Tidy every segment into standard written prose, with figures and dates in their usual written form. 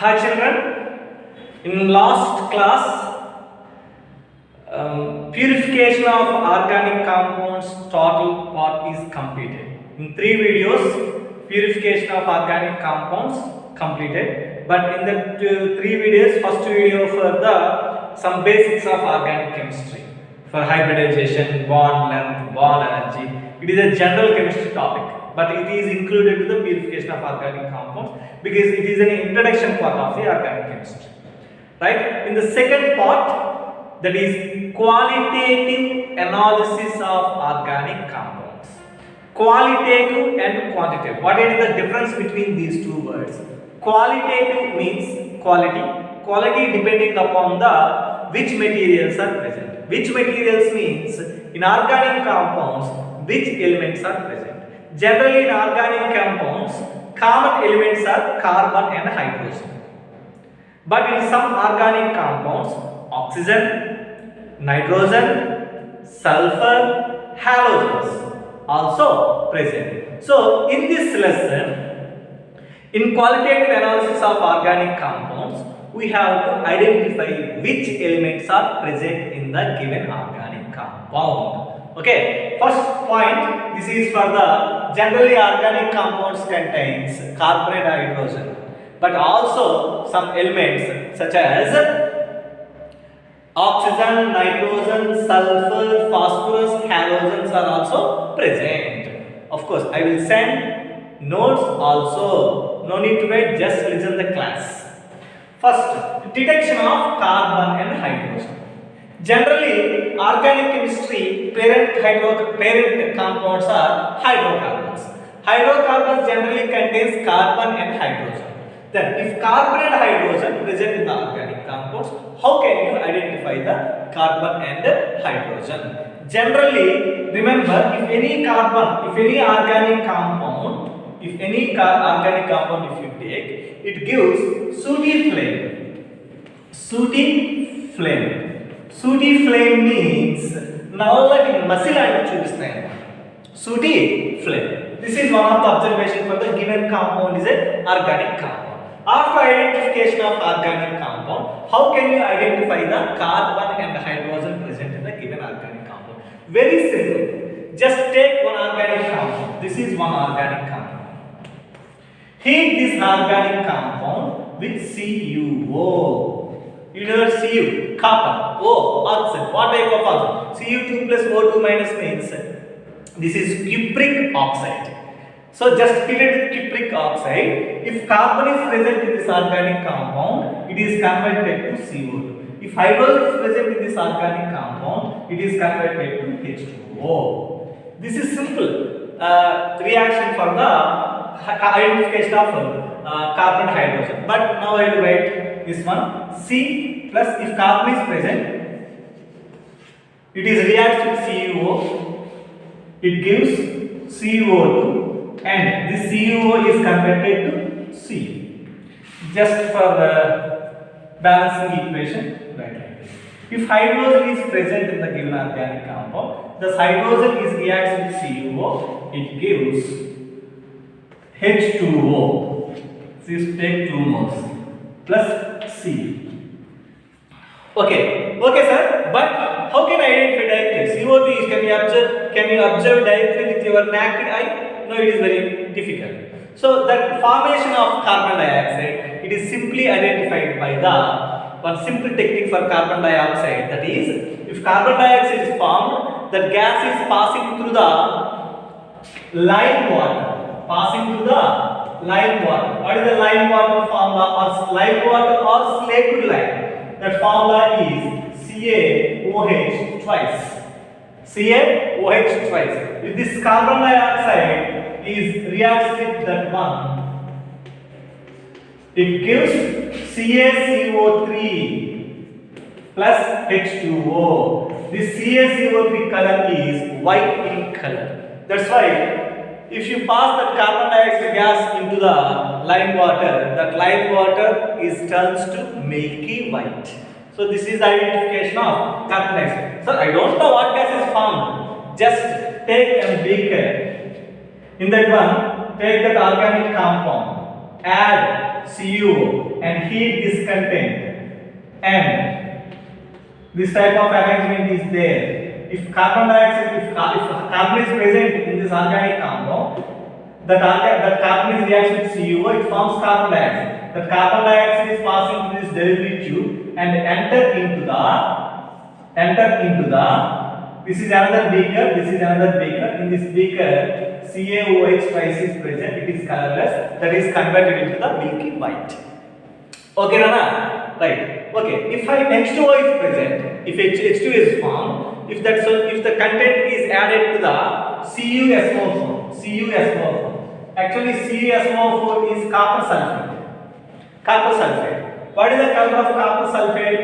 Hi children, in last class, purification of organic compounds total part is completed. In 3 videos, purification of organic compounds completed. But in the 3 videos, first video for the some basics of organic chemistry for hybridization, bond length, bond energy. It is a general chemistry topic, but it is included to the purification of organic compounds because it is an introduction part of the organic chemistry. Right? In the second part, that is qualitative analysis of organic compounds. Qualitative and quantitative. What is the difference between these two words? Qualitative means quality. Quality depending upon the which materials are present. Which materials means in organic compounds which elements are present. Generally in organic compounds common elements are carbon and hydrogen. But in some organic compounds, oxygen, nitrogen, sulfur, halogens also present. So, in this lesson, in qualitative analysis of organic compounds, we have to identify which elements are present in the given organic compound. Okay, first point, this is for the generally organic compounds contains carbon and hydrogen. But also some elements such as oxygen, nitrogen, sulfur, phosphorus, halogens are also present. Of course, I will send notes also. No need to wait, just listen the class. First, detection of carbon and hydrogen. Generally, organic chemistry parent compounds are hydrocarbons. Hydrocarbons generally contains carbon and hydrogen. Then, if carbon and hydrogen present in the organic compounds, how can you identify the carbon and hydrogen? Generally, remember, if any organic compound, if you take, it gives sooty flame. Sooty flame. Sooty flame means nallati muscle and chupistayi. Sooty flame. This is one of the observations for the given compound is an organic compound. After identification of organic compound, how can you identify the carbon and hydrogen present in the given organic compound? Very simple. Just take one organic compound. This is one organic compound. Heat this organic compound with CuO. You know Cu, copper, O, oxygen. What type of oxygen? Cu2 plus O2 minus means this is cupric oxide. So just fill it with cupric oxide. If carbon is present in this organic compound, it is converted to CO2. If hydrogen is present in this organic compound, it is converted to H2O. This is simple reaction for the identification of carbon hydrogen. But now I will write this one. C plus if carbon is present, it is reacts with CuO. It gives CO2. And this CuO is converted to C. Just for the balancing equation, write like this. If hydrogen is present in the given organic compound, the hydrogen is reacts with CuO, it gives H2O. This take 2 moles plus C. Okay, sir. But how can I identify directly? CO2 can you observe directly with your naked eye? No, it is very difficult. So the formation of carbon dioxide, it is simply identified by the one simple technique for carbon dioxide. That is, if carbon dioxide is formed, that gas is passing through the lime water. Passing through the lime water. What is the lime water formula? Or lime water or slaked lime? That formula is CaOH twice. CaOH twice. If this carbon dioxide is reacts with that one, it gives CaCO3 plus H2O. This CaCO3 color is white in color. That's why if you pass that carbon dioxide gas into the lime water, that lime water is turns to milky white. So this is the identification of carbon dioxide. So I don't know what gas is formed. Just take a beaker. In that one, take that organic compound, add CuO, and heat this content, and this type of arrangement is there. If carbon dioxide, if carbon is present in this organic compound, that carbon is reacts with CuO, it forms carbon dioxide. The carbon dioxide is passing through this delivery tube and enter into the this is another beaker, this is another beaker. In this beaker, CaOH twice is present, it is colorless, that is converted into the milky white. Okay, Nana? Right. Okay. If H2O is present, if H2 is formed, if the content is added to the CuSO4, actually CuSO4 is copper sulfate. Copper sulfate. What is the color of copper sulfate?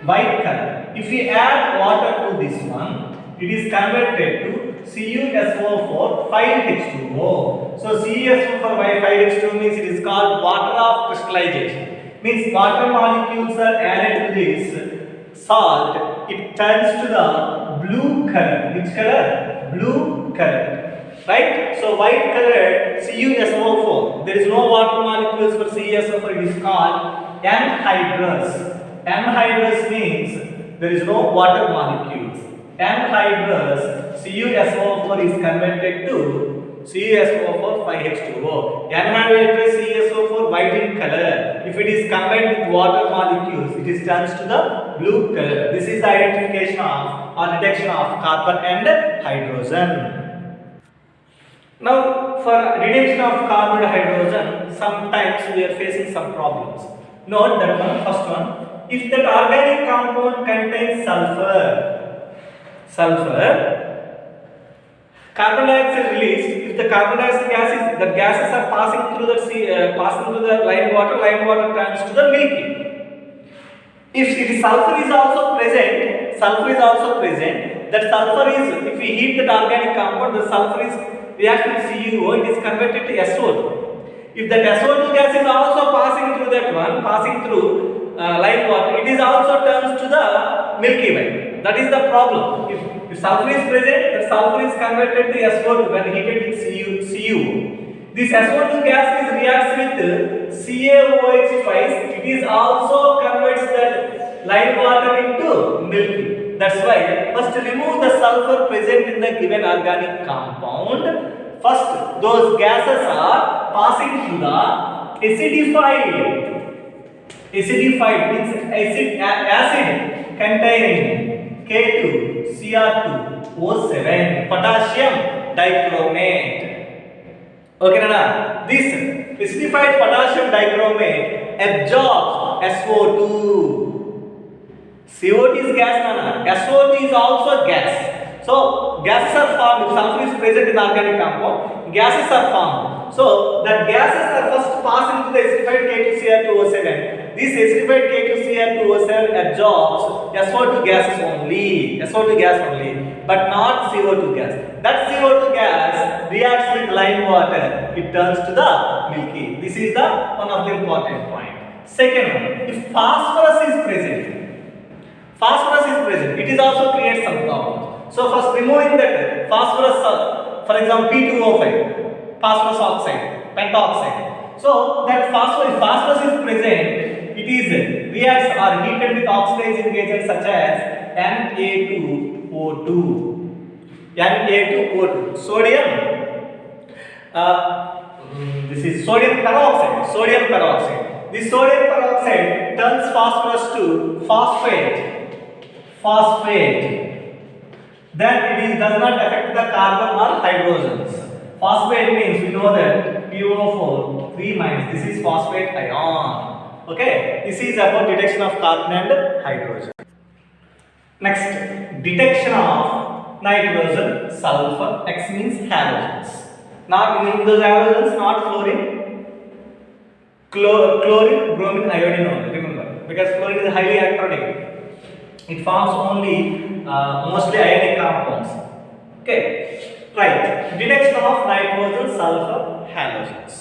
White color. If we add water to this one, it is converted to CuSO4 5H2O. So CuSO4 5H2O means it is called water of crystallization. Means water molecules are added to this salt. It turns to the blue color. Which color? Blue color. Right? So white color CuSO4. There is no water molecules for CuSO4. It is called anhydrous. Anhydrous means there is no water molecules. Anhydrous CuSO4 is converted to CuSO4 5H2O. Anhydrous CuSO4 white in color. If it is combined with water molecules, it is turns to the blue color. This is the identification of or detection of carbon and hydrogen. Now, for detection of carbon and hydrogen, sometimes we are facing some problems. Note that one, first one. If that organic compound contains sulfur, carbon dioxide released. If the carbon dioxide gases are passing through the lime water turns to the milky. If sulfur is also present, that sulfur is, if we heat that organic compound, the sulfur is reacts with CuO, it is converted to SO2. If that SO2 gas is also passing through lime water, it is also turns to the milky way. That is the problem. If sulfur is present, the sulfur is converted to SO2 when heated with CuO. This SO2 gas reacts with CaOH twice. It is also converts that lime water into milky. That's why first remove the sulfur present in the given organic compound. First, those gases are passing through the acidified. Acidified means acid containing K2Cr2O7 potassium dichromate. Okay, Nana? This acidified potassium dichromate absorbs SO2. CO2 is gas, Nana. SO2 is also gas. So gases are formed. If sulfur is present in organic compound, gases are formed. So that gases are first passing to the acidified K2Cr2O7. This acidified K2Cr2O7 absorbs SO2 gas only, but not CO2 gas. That CO2 gas reacts with lime water. It turns to the milky. This is the one of the important point. Second one, if phosphorus is present, it is also creates some problem. So first removing that phosphorus, for example P2O5, phosphorus oxide, pentoxide. So that phosphorus is present, it is reacts or heated with oxidizing agents such as Na2O2. Sodium. This is sodium peroxide. This sodium peroxide turns phosphorus to phosphate. Then it does not affect the carbon or hydrogens. Phosphate means we know that PO4 3-. This is phosphate ion. Okay, this is about detection of carbon and hydrogen. Next, detection of nitrogen, sulfur. X means halogens. Not in those halogens, not fluorine, chlorine, bromine, iodine only. Remember, because fluorine is highly electronic. It forms only mostly ionic compounds. Okay, right. Detection of nitrogen, sulfur, halogens.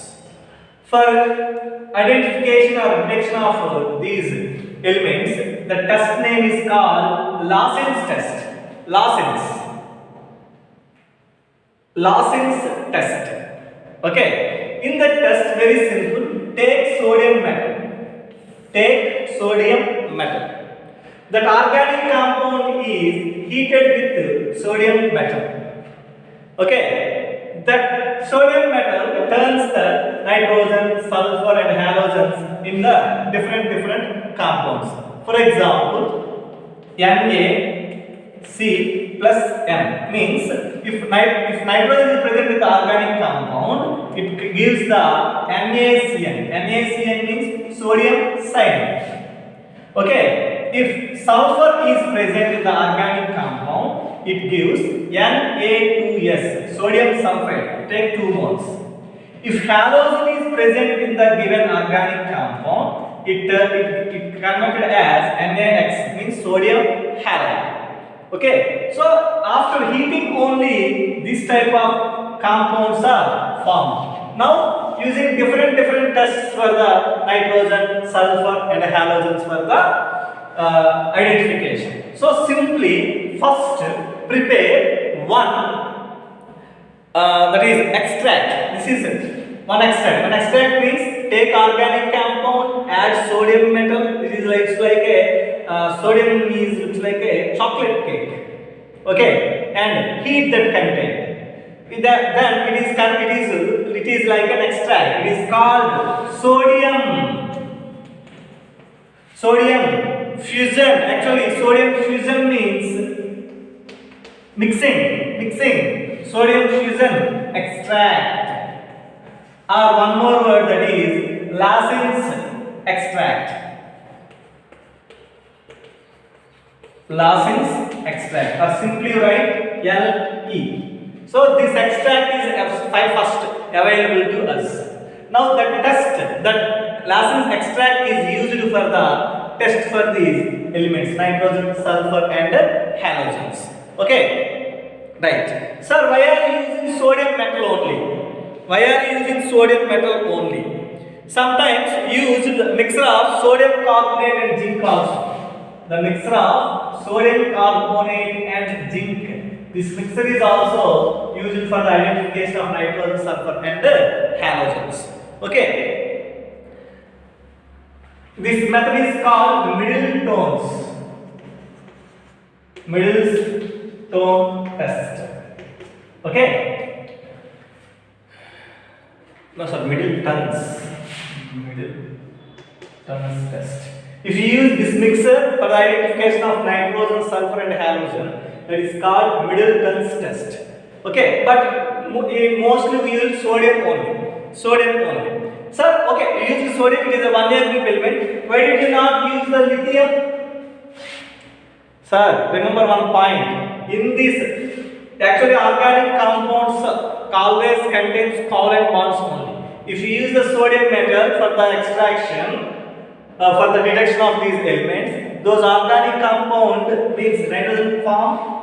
For identification or detection of these elements, the test name is called Lawson's test. Lawson's test. Okay. In that test, very simple. Take sodium metal. Take sodium metal. That organic compound is heated with sodium metal. Okay, that sodium metal turns the nitrogen, sulfur and halogens in the different compounds. For example, NaC plus M means if nitrogen is present in the organic compound, it gives the NaCN. NaCN means sodium cyanide. Okay, if sulfur is present in the organic compound, it gives Na2S, sodium sulfate. Take 2 moles. If halogen is present in the given organic compound, it converted as NaX, means sodium halide. Okay, so after heating only this type of compounds are formed. Now using different tests for the nitrogen, sulfur and halogens for the identification. So simply first prepare one that is extract. This is it. One extract. One extract means take organic compound, add sodium metal. This is like sodium is looks like a chocolate cake. Okay, and heat that content. Then it is like an extract. It is called sodium fusion. Actually, sodium fusion means mixing. Sodium fusion extract. Or one more word, that is Lassen's extract. Lassen's extract, or simply write Le. So this extract is first available to us. Now that Lassen's extract is used for the test for these elements, nitrogen, sulfur and halogens. Okay, right. Sir, why are you using sodium metal only? Why are you using sodium metal only? Sometimes use the mixture of sodium carbonate and zinc also. The mixture of sodium carbonate and zinc. This mixture is also used for the identification of nitrogen, sulfur and halogens. Okay. This method is called Middleton test. Okay. No, sir, Middleton's test. If you use this mixer for the identification of nitrogen, sulfur and halogen, that is called Middleton's test. Okay, but mostly we use sodium only. Sir, okay, you use sodium, it is a 1A group element. Why did you not use the lithium? Sir, remember one point. In this, actually organic compounds always contains covalent bonds only. If you use the sodium metal for the extraction, for the detection of these elements, those organic compound means nitrogen form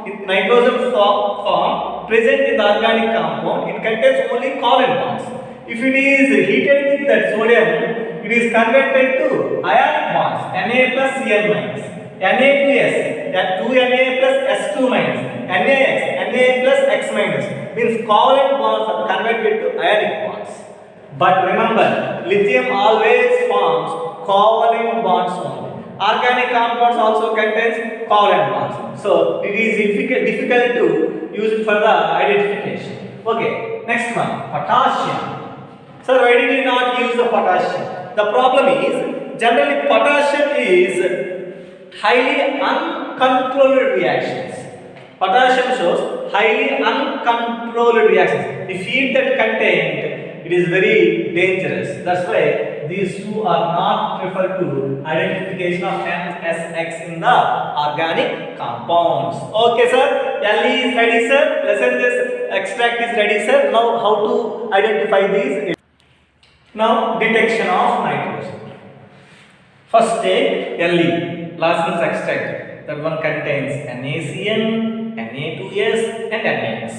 present in the organic compound, it contains only covalent bonds. If it is heated with that sodium, it is converted to ionic bonds, Na plus Cl minus, Na2S, that 2Na plus S2 minus, NaX, Na plus X minus, means covalent bonds are converted to ionic bonds. But remember, lithium always forms covalent bonds only. Organic compounds also contains covalent bonds. So it is difficult to use it for the identification. Okay, next one, potassium. Sir, why did you not use the potassium? The problem is, generally potassium is highly uncontrolled reactions. Potassium shows highly uncontrolled reactions. If heat that content, it is very dangerous. That's why these two are not preferred to identification of NSX in the organic compounds. Okay, sir. Le is ready, sir. This extract is ready, sir. Now, how to identify these? Now, detection of nitrogen. First, take Le, Lassen's extract. That one contains NaCN, Na2S, and NaX.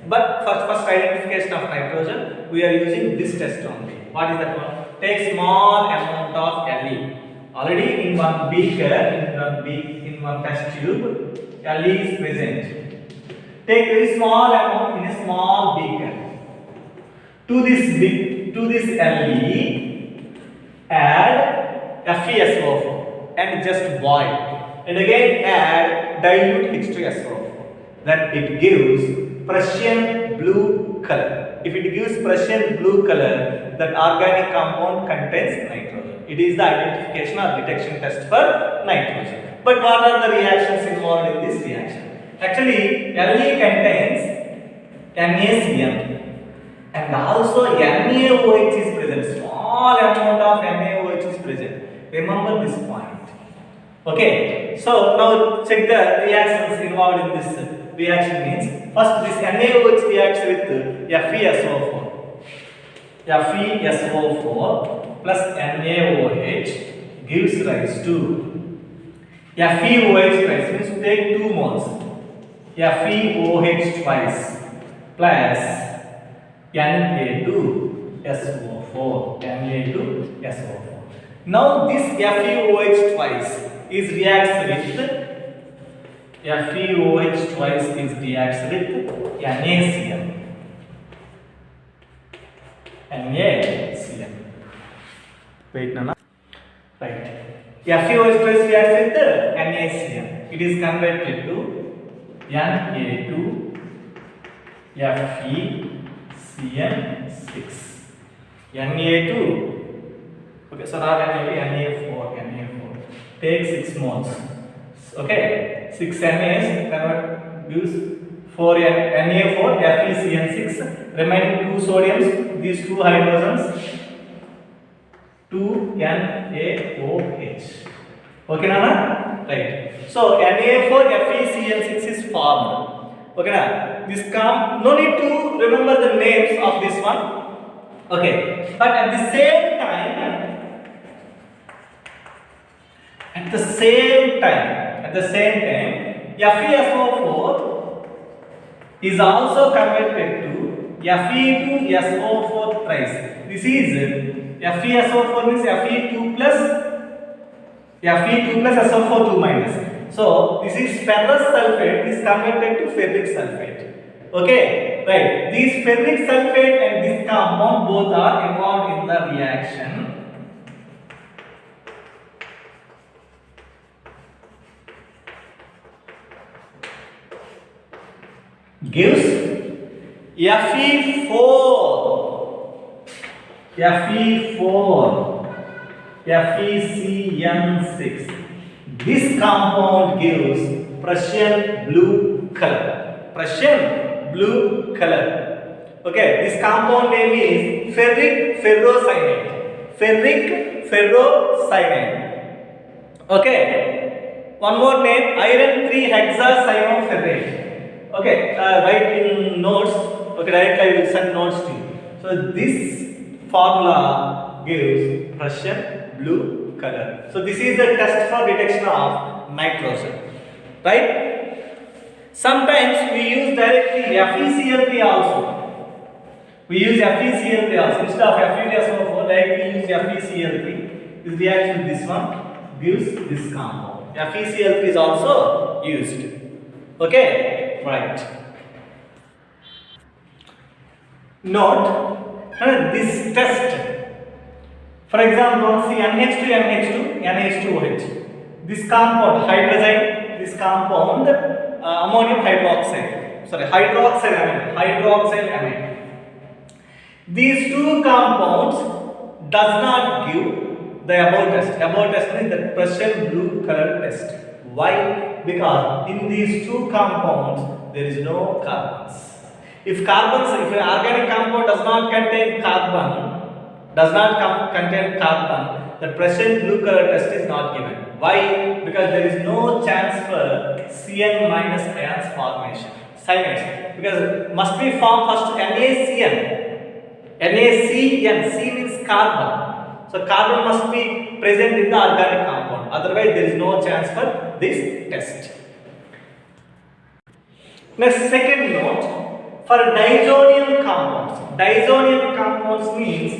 But for first identification of nitrogen, we are using this test only. What is that one? Take small amount of Le. Already in one beaker, in one test tube, Le is present. Take very small amount in a small beaker. To this Le, add FeSO4 and just boil. And again add dilute H2SO4. Then it gives Prussian blue color. If it gives Prussian blue color, that organic compound contains nitrogen. It is the identification or detection test for nitrogen. But what are the reactions involved in this reaction? Actually, Le contains NaCN and also NaOH is present. Small amount of NaOH is present. Remember this point. Okay, so now check the reactions involved in this reaction means first this NaOH reacts with FeSO4. FeSO4 plus NaOH gives rise to FeOH twice, means we take 2 moles. FeOH twice plus Na2SO4. Na2SO4. Now this FeOH twice is reacts with FeOH twice is reacts with NaCN. NaCN. Wait, Nana. Right. FeOH twice reacts with NaCN. It is converted to Na2 FeCN6. Na2. Okay, so now Na4. Take 6 moles. Okay, 6 NaS convert gives 4 Na4 FeCN6. Remaining 2 sodiums, these 2 hydrogens, 2 NaOH. Okay, Nana? Right. So Na4 FeCN6 is formed. Okay, na? This no need to remember the names of this one. Okay, but at the same time, FeSO4 is also converted to Fe2SO4 thrice. This is FeSO4 means Fe2 plus SO4 2 minus. So this is ferrous sulfate is converted to ferric sulfate. Okay, right. This ferric sulfate and this compound both are involved in the reaction. Gives FeCN6. This compound gives Prussian blue color. Okay, this compound name is ferric ferrocyanide. Okay, one more name, iron 3 hexacyanoferrate. Okay, write in notes. Okay, directly I will send notes to you. So this formula gives Prussian blue color. So this is the test for detection of nitrogen, right? Sometimes we use directly FeCl3 also. Instead of FeSO4, directly use FeCl3. This reacts with this one, gives this compound. FeCl3 is also used. Okay, right. Note this test. For example, see NH2OH. This compound hydrazine, this compound ammonium hydroxide. Hydroxyl amine. These 2 compounds does not give the above test. Above test means the Prussian blue color test. Why? Because in these 2 compounds there is no carbons. If an organic compound does not contain carbon, the Prussian blue color test is not given. Why? Because there is no chance for Cn minus ions formation. Cyanides. Because must be formed first NaCN. C means carbon. So carbon must be present in the organic compound. Otherwise there is no chance for this test. Next, second note, for disonium compounds. Disonium compounds means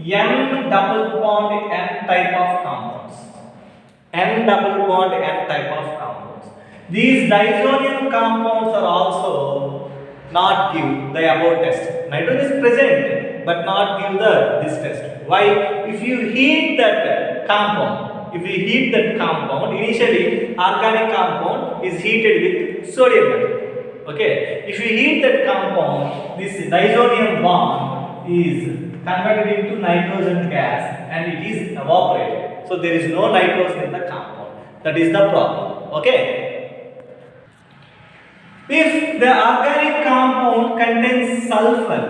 N double bond N type of compounds. These disonium compounds are also not give the above test. Nitrogen is present but not give this test. Why? If you heat that compound, if we heat that compound, initially organic compound is heated with sodium metal. Okay, if we heat that compound, this diazonium bond is converted into nitrogen gas and it is evaporated. So there is no nitrogen in the compound. That is the problem. Okay. If the organic compound contains sulfur,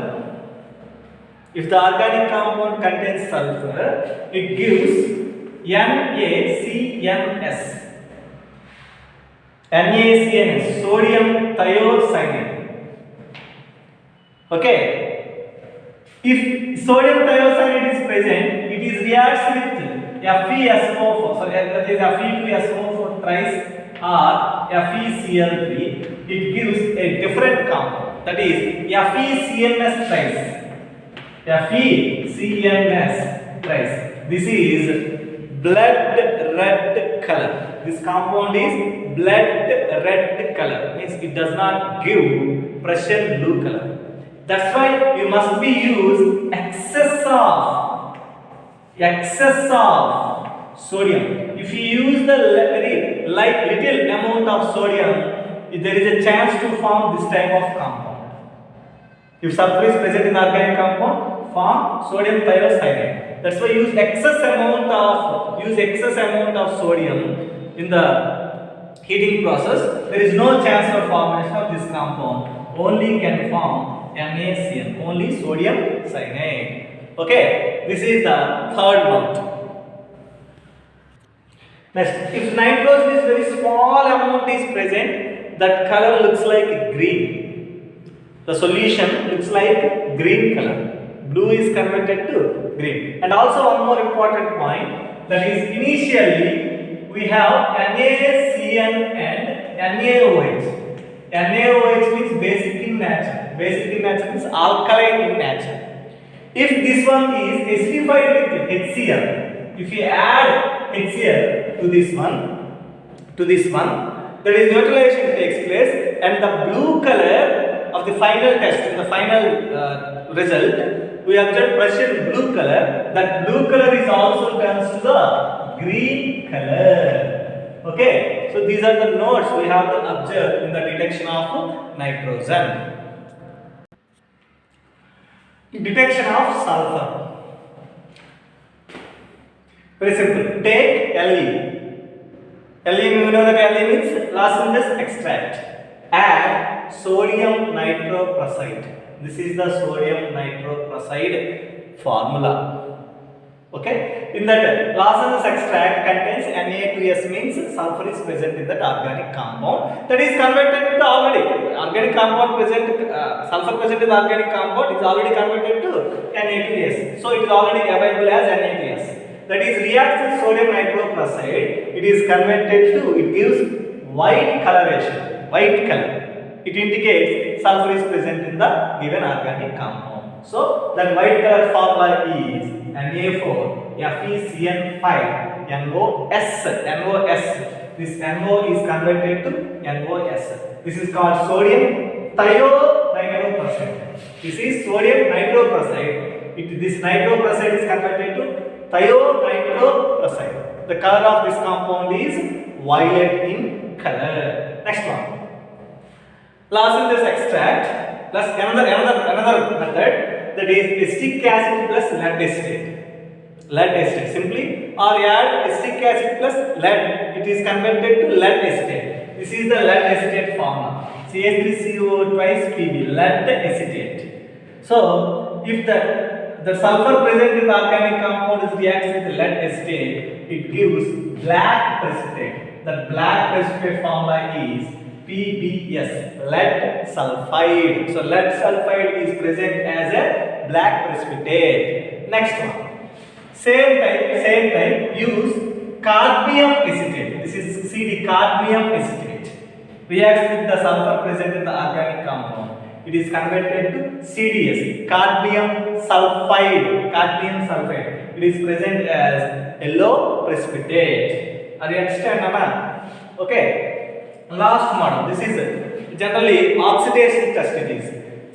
if the organic compound contains sulfur, it gives NaCNS. NaCNS, sodium thiocyanate. Okay. If sodium thiocyanate is present, it is reacts with FeSO4. So that is Fe2SO4 thrice or FeCl3. It gives a different compound. That is FeCNS thrice. FeCNS thrice. This is blood red color. This compound is blood red color. Means it does not give Prussian blue color. That's why you must be use excess of sodium. If you use the very little amount of sodium, there is a chance to form this type of compound. If sulfur is present in organic compound, form sodium thiocyanate. That's why use excess amount of sodium in the heating process. There is no chance for formation of this compound. Only can form NaCN, only sodium cyanide. Okay, this is the third note. Next, if nitrogen is very small amount is present, that color looks like green. The solution looks like green color. Blue is converted to green. And also one more important point, that is initially we have NaCN and NaOH. NaOH means basic in nature. Basic in nature means alkaline in nature. If this one is acidified with HCl, if you add HCl to this one, that is neutralization takes place, and the blue color of the final test, in the final result, we observe Prussian blue color. That blue color is also turns to the green color. Okay, so these are the notes we have to observe in the detection of nitrogen. Detection of sulfur. Very simple. Take Le. We know that Le means lozenge extract. Add sodium nitroprusside. This is the sodium nitroprusside formula. Okay. In that lozenge extract contains Na2S, means sulfur is present in that organic compound. That is converted to already organic compound present, sulfur present in the organic compound is already converted to Na2S. So it is already available as Na2S. That is reacts with sodium nitroprusside. It is converted to, it gives white coloration, white color. It indicates sulfur is present in the given organic compound. So that white color formula is Na4 FeCN5 NOS. This NO is converted to NOS. This is called sodium thionitroprusside. This is sodium nitroprusside. This nitroprusside is converted to thionitroprusside. The color of this compound is violet in color. Next one. Lozenge extract plus another method, that is acetic acid plus lead acetate. Lead acetate simply, or add acetic acid plus lead, it is converted to lead acetate. This is the lead acetate formula. CH3CO twice Pb, lead acetate. So if the sulfur present in the organic compound is reacts with lead acetate, it gives black precipitate. The black precipitate formula is PbS, lead sulfide. So lead sulfide is present as a black precipitate. Next one. Same type, use cadmium acetate. This is CD, cadmium acetate. Reacts with the sulfur present in the organic compound. It is converted to CDS, cadmium sulfide. Cadmium sulfide. It is present as yellow precipitate. Are you understand, Mama? Okay. Last model. This is generally oxidation test. It is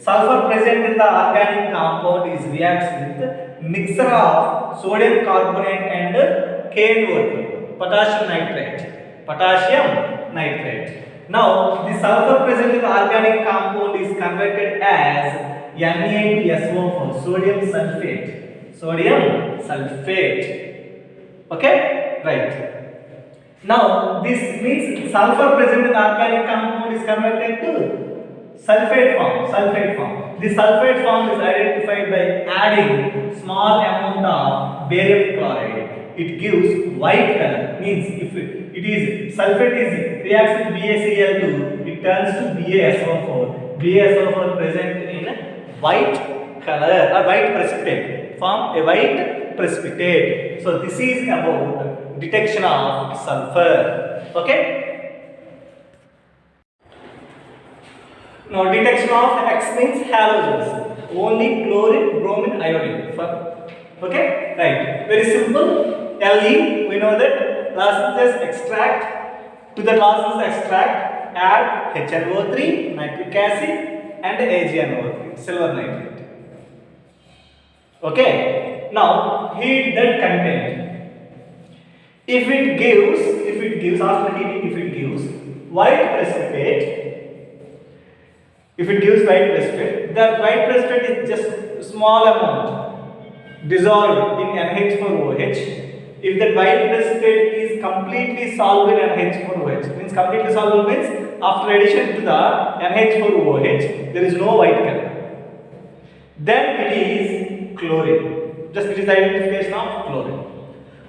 sulfur present in the organic compound is reacts with mixture of sodium carbonate and KNO3. potassium nitrate. Potassium nitrate. Now, the sulfur present in the organic compound is converted as Na2SO4, sodium sulfate. Sodium sulfate. Okay? Right. Now, this means sulfur present in the organic compound is converted to sulfate form. Sulfate form. The sulfate form is identified by adding small amount of barium chloride. It gives white color. Means if it is sulfate is reacts with BaCl2, it turns to BaSO4. BaSO4 present in white color or white precipitate. Form a white precipitate. So this is about detection of sulfur. Okay. Now detection of X means halogens. Only chlorine, bromine, iodine. Okay. Right. Very simple. Le, we know that losses extract. To the losses extract, add HNO3, nitric acid, and AgNO3, silver nitrate. Okay. Now heat that content. If it gives after heating, if it gives white precipitate, that white precipitate is just small amount dissolved in NH4OH. If that white precipitate is completely soluble in NH4OH, means completely soluble means after addition to the NH4OH, there is no white color. Then it is chlorine. Just it is the identification of chlorine.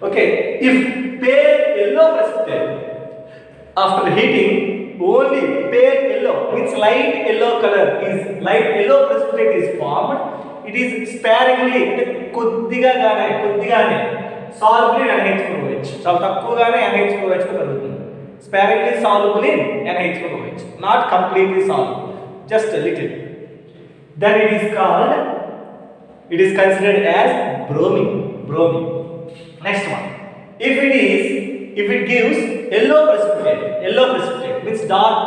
Okay. If pale yellow precipitate, after heating, only pale yellow means light yellow precipitate is formed. It is sparingly, kuddigane soluble in NH4OH. చాలా తక్కువగానే NH4OH తో కలుగుతుంది. Sparingly soluble in NH4OH, not completely soluble, just a little. Then it is considered as bromine. Next one. If it gives yellow precipitate means dark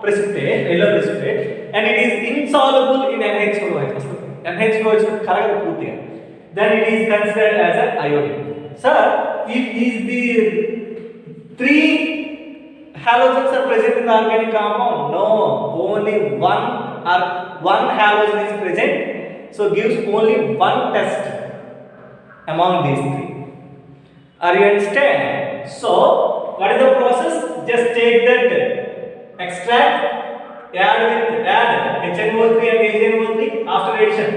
precipitate, yellow precipitate, and it is insoluble in NH4OH. NH4OH karagadu purtiga. Then it is considered as an iodine. Sir, is the 3 halogens are present in the organic compound? No, only one halogen is present, so gives only one test among these 3. Are you understand? So, what is the process? Just take that extract, add HNO3 and AgNO3 after addition.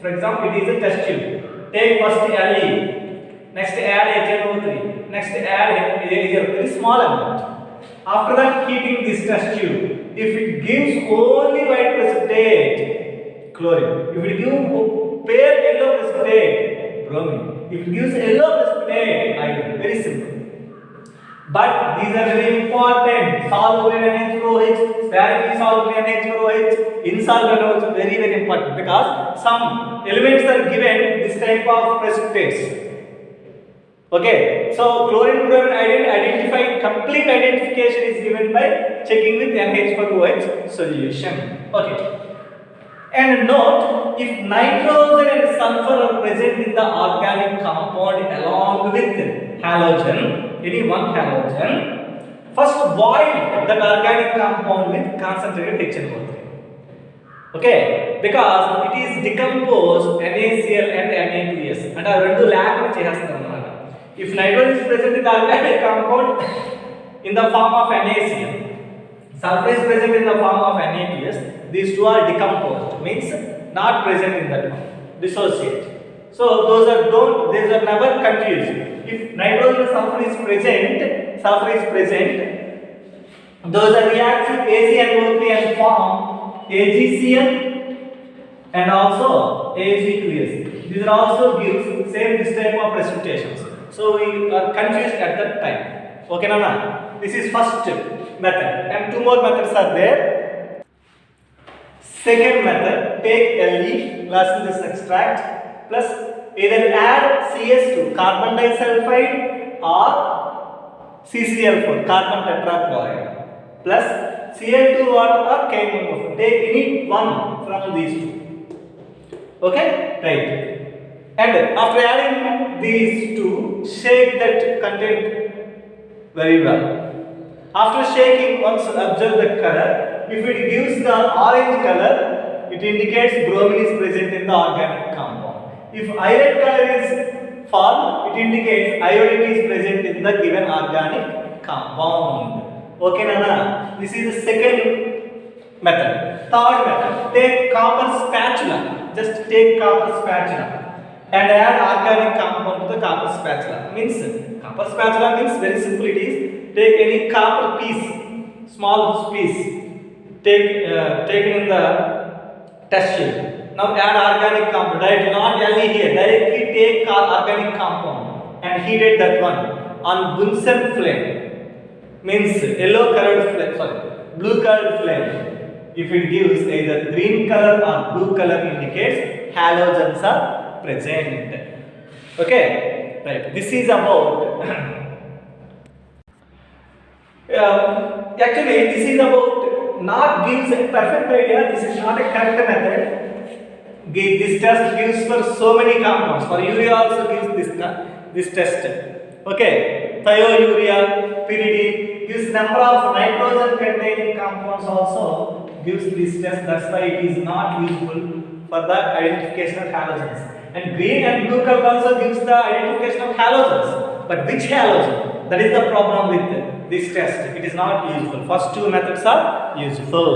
For example, it is a test tube. Take first Le, next add HNO3, next add AgNO3, very small amount. After that, heating this test tube. If it gives only white precipitate, chlorine. If it gives pale yellow precipitate, bromine. If it gives yellow precipitate, iodine. Very simple. But these are very important. Soluble in NH4OH, sparingly soluble in NH4OH, insoluble in NH4OH, very important, because some elements are given this type of precipitates. Okay, so chlorine, bromine, iodine identified, complete identification is given by checking with NH4OH solution. Okay. And note, if nitrogen and sulfur are present in the organic compound along with halogen, any one halogen, first boil that organic compound with concentrated HNO3. Okay, because it is decomposed NaCl and Na2S, and our rendu lack chestam. If nitrogen is present in the organic compound in the form of NaCl, sulfur is present in the form of Na2S, these two are decomposed, means not present in that form, dissociate. So those are never confused. If nitrogen and sulfur is present, those are reacts with AgNO3 and form AgCl and also Ag2S. These are also gives same this type of precipitations. So we are confused at that time. Okay, Nana? This is first method, and 2 more methods are there. Second method, take Le, glass this extract, plus either add CS2, carbon disulfide, or CCl4, carbon tetrachloride, plus Cl2 water or K1. Take any one from these 2. Okay, right. And after adding these 2, shake that content Very well. After shaking, once observe the color. If it gives the orange color, it indicates bromine is present in the organic compound. If violet color is fall, it indicates iodine is present in the given organic compound. Okay, Nana? This is the second method. Third method, take copper spatula. Just take copper spatula and add organic compound to the copper spatula. Copper spatula means very simple it is. Take any copper piece, small piece, taken in the test tube. Now add organic compound. Right? Not only here. Directly take organic compound and heat it that one on Bunsen flame. Means yellow colored flame. Sorry, blue colored flame. If it gives either green color or blue color, indicates halogens are present. Okay, right. This is about. Actually, this is about not gives a perfect idea. This is not a correct method. This test gives for so many compounds. For urea also gives this test. Okay, thiourea, pyridine gives number of nitrogen containing compounds also gives this test. That's why it is not useful for the identification of halogens. And green and blue color also gives the identification of halogens. But which halogen? That is the problem with this test. It is not useful. First two methods are useful.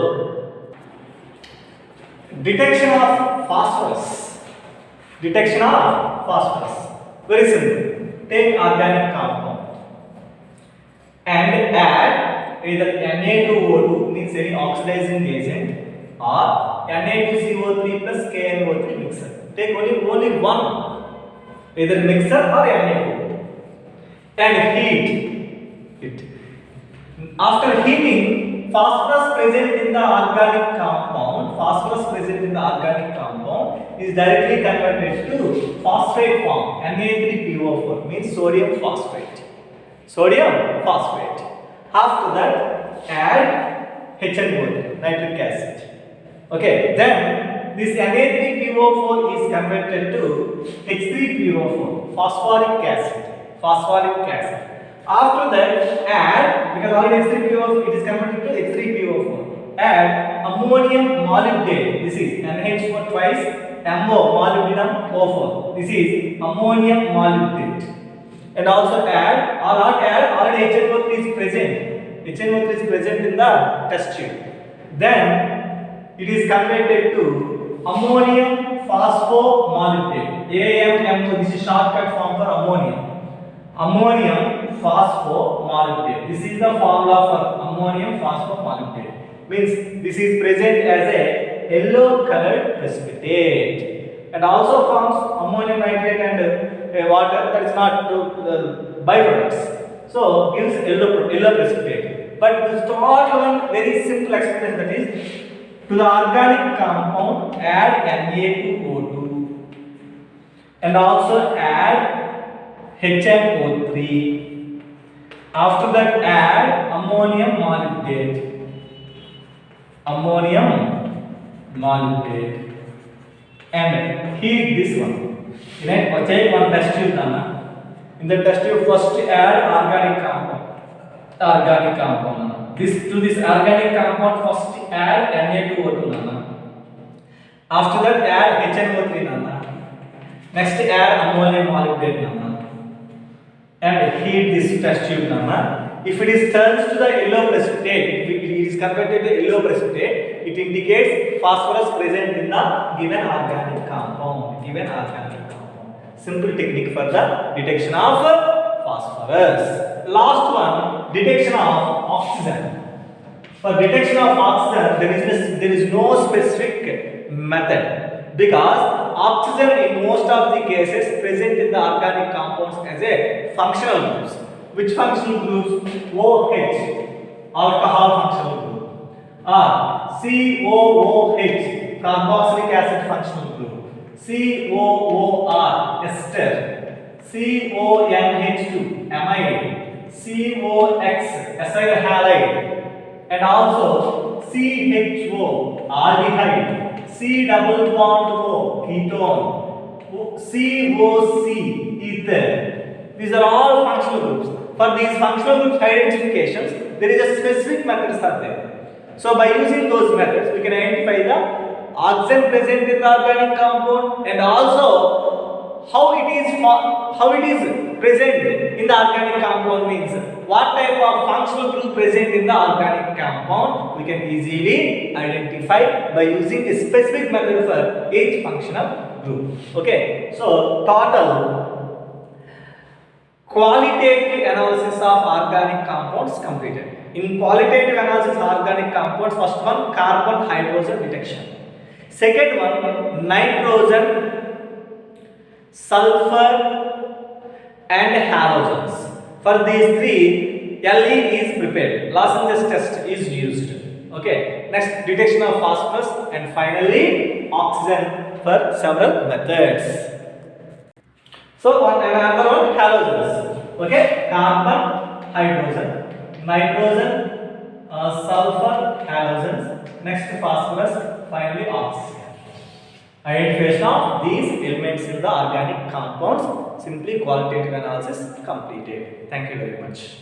Detection of phosphorus. Detection of phosphorus. Very simple. Take organic compound and add either Na2O2 means any oxidizing agent or Na2CO3 plus KNO3 mixer. Take only one, either mixer or Na2O2 and heat it. After heating, phosphorus present in the organic compound is directly converted to phosphate form. Na3PO4 means sodium phosphate. After that, add HNO3, nitric acid. Okay, then this Na3PO4 is converted to H3PO4, phosphoric acid. After that, add, because already H3PO4 it is converted to H3PO4. Add ammonium molybdate. This is NH4 twice, MO molybdenum O4. This is ammonium molybdate. And also add, or not add, already HNO3 is present. HNO3 is present in the test tube. Then it is converted to ammonium phosphomolybdate. AMMO. This is shortcut form for ammonium. Ammonium phosphomolybdate. This is the formula for ammonium phosphomolybdate. Means this is present as a yellow colored precipitate and also forms ammonium nitrate and water, that is not byproducts. So gives yellow precipitate. But to start one very simple explanation, that is to the organic compound add Na2O2 and also add HNO3. After that, add ammonium molybdate and heat this one. Take one test tube. In the test tube, first add organic compound. To this organic compound, first add Na2O2. After that, add HNO3. Next, add ammonium molybdate. And heat this test tube. If it is turns to the yellow precipitate, it is converted to yellow precipitate, it indicates phosphorus present in the given organic compound. Simple technique for the detection of phosphorus. Last one, detection of oxygen. For detection of oxygen, there is no specific method, because oxygen in most of the cases present in the organic compounds as a functional groups. Which functional groups? OH, alcohol functional group, or COOH, carboxylic acid functional group, COOR, ester, CONH2, amide, COX, acyl halide, and also CHO, aldehyde, C double bond O, ketone, COC, ether. These are all functional groups. For these functional group identifications, there is a specific methods are there. So by using those methods, we can identify the oxygen present in the organic compound and also how it is present in the organic compound means what type of functional group present in the organic compound we can easily identify by using a specific method for each functional group. Okay, so total qualitative analysis of organic compounds completed. In qualitative analysis of organic compounds, first one carbon hydrogen detection, second one nitrogen, sulfur and halogens. For these three, Le is prepared, Los Angeles test is used. Okay, next detection of phosphorus and finally oxygen for several methods. So another one halogens. Okay, carbon, hydrogen, nitrogen, sulfur, halogens. Next phosphorus, finally oxygen. Identification of these elements in the organic compounds. Simply qualitative analysis completed. Thank you very much.